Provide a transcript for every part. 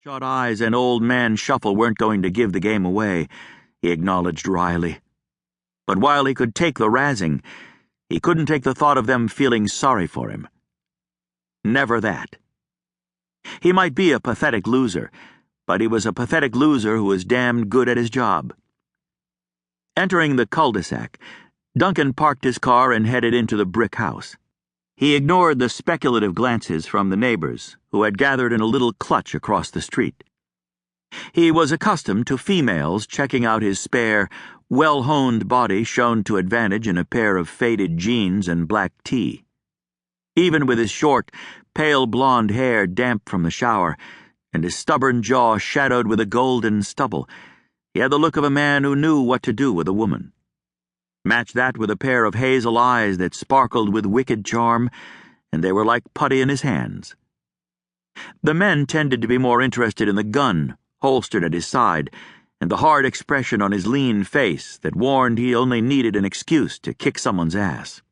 Shut eyes and old man Shuffle weren't going to give the game away, he acknowledged wryly. But while he could take the razzing, he couldn't take the thought of them feeling sorry for him. Never that. He might be a pathetic loser, but he was a pathetic loser who was damned good at his job. Entering the cul-de-sac, Duncan parked his car and headed into the brick house. He ignored the speculative glances from the neighbors, who had gathered in a little clutch across the street. He was accustomed to females checking out his spare, well-honed body shown to advantage in a pair of faded jeans and black tee. Even with his short, pale blonde hair damp from the shower, and his stubborn jaw shadowed with a golden stubble, he had the look of a man who knew what to do with a woman. Match that with a pair of hazel eyes that sparkled with wicked charm, and they were like putty in his hands. The men tended to be more interested in the gun holstered at his side and the hard expression on his lean face that warned he only needed an excuse to kick someone's ass.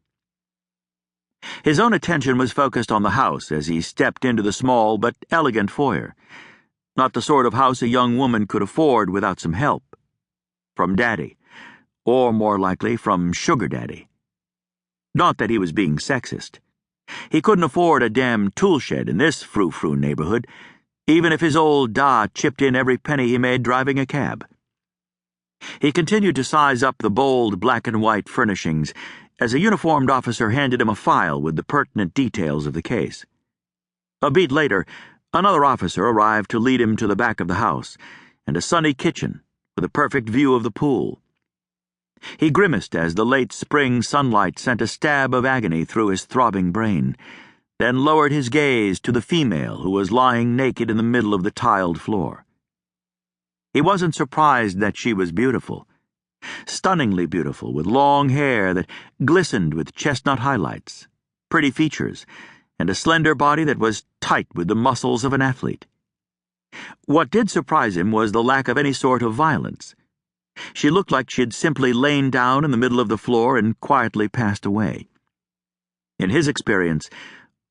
His own attention was focused on the house as he stepped into the small but elegant foyer, not the sort of house a young woman could afford without some help. From Daddy. Or more likely from Sugar Daddy. Not that he was being sexist. He couldn't afford a damn tool shed in this frou-frou neighborhood, even if his old da chipped in every penny he made driving a cab. He continued to size up the bold black and white furnishings as a uniformed officer handed him a file with the pertinent details of the case. A beat later, another officer arrived to lead him to the back of the house and a sunny kitchen with a perfect view of the pool. He grimaced as the late spring sunlight sent a stab of agony through his throbbing brain, then lowered his gaze to the female who was lying naked in the middle of the tiled floor. He wasn't surprised that she was beautiful, stunningly beautiful, with long hair that glistened with chestnut highlights, pretty features, and a slender body that was tight with the muscles of an athlete. What did surprise him was the lack of any sort of violence. She looked like she'd simply lain down in the middle of the floor and quietly passed away. In his experience,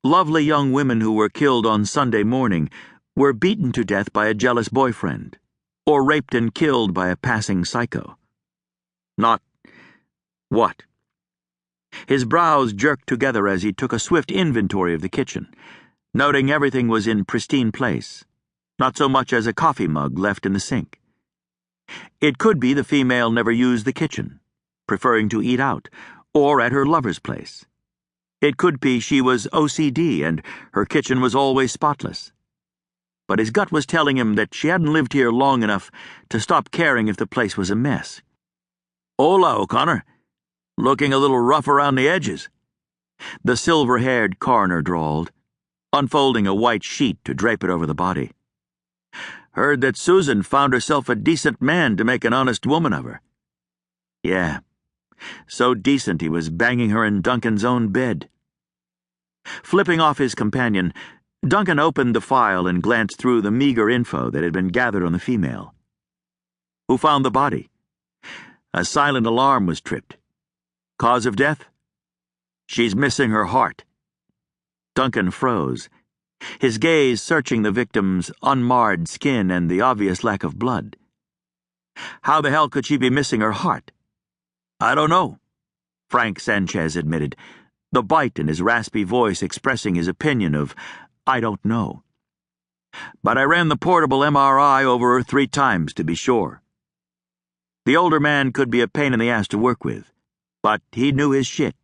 lovely young women who were killed on Sunday morning were beaten to death by a jealous boyfriend, or raped and killed by a passing psycho. Not what? His brows jerked together as he took a swift inventory of the kitchen, noting everything was in pristine place, not so much as a coffee mug left in the sink. It could be the female never used the kitchen, preferring to eat out, or at her lover's place. It could be she was OCD and her kitchen was always spotless. But his gut was telling him that she hadn't lived here long enough to stop caring if the place was a mess. "Hola, O'Connor. Looking a little rough around the edges," the silver-haired coroner drawled, unfolding a white sheet to drape it over the body. "Heard that Susan found herself a decent man to make an honest woman of her." Yeah, so decent he was banging her in Duncan's own bed. Flipping off his companion, Duncan opened the file and glanced through the meager info that had been gathered on the female. Who found the body? A silent alarm was tripped. Cause of death? She's missing her heart. Duncan froze, his gaze searching the victim's unmarred skin and the obvious lack of blood. How the hell could she be missing her heart? "I don't know," Frank Sanchez admitted, the bite in his raspy voice expressing his opinion of "I don't know." "But I ran the portable MRI over her 3 times to be sure." The older man could be a pain in the ass to work with, but he knew his shit.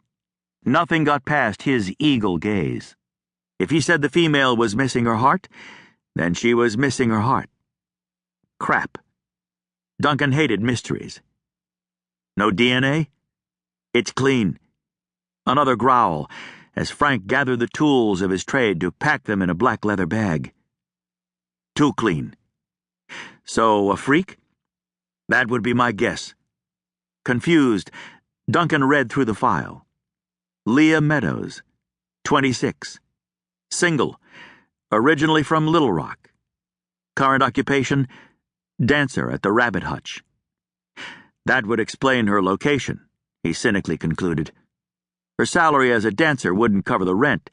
Nothing got past his eagle gaze. If he said the female was missing her heart, then she was missing her heart. Crap. Duncan hated mysteries. No DNA? It's clean. Another growl, as Frank gathered the tools of his trade to pack them in a black leather bag. Too clean. So, a freak? That would be my guess. Confused, Duncan read through the file. Leah Meadows, 26. Single, originally from Little Rock. Current occupation, dancer at the Rabbit Hutch. That would explain her location, he cynically concluded. Her salary as a dancer wouldn't cover the rent,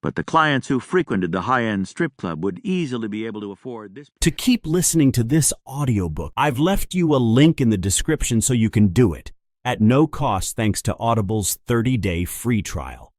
but the clients who frequented the high-end strip club would easily be able to afford this. To keep listening to this audiobook, I've left you a link in the description so you can do it at no cost thanks to Audible's 30-day free trial.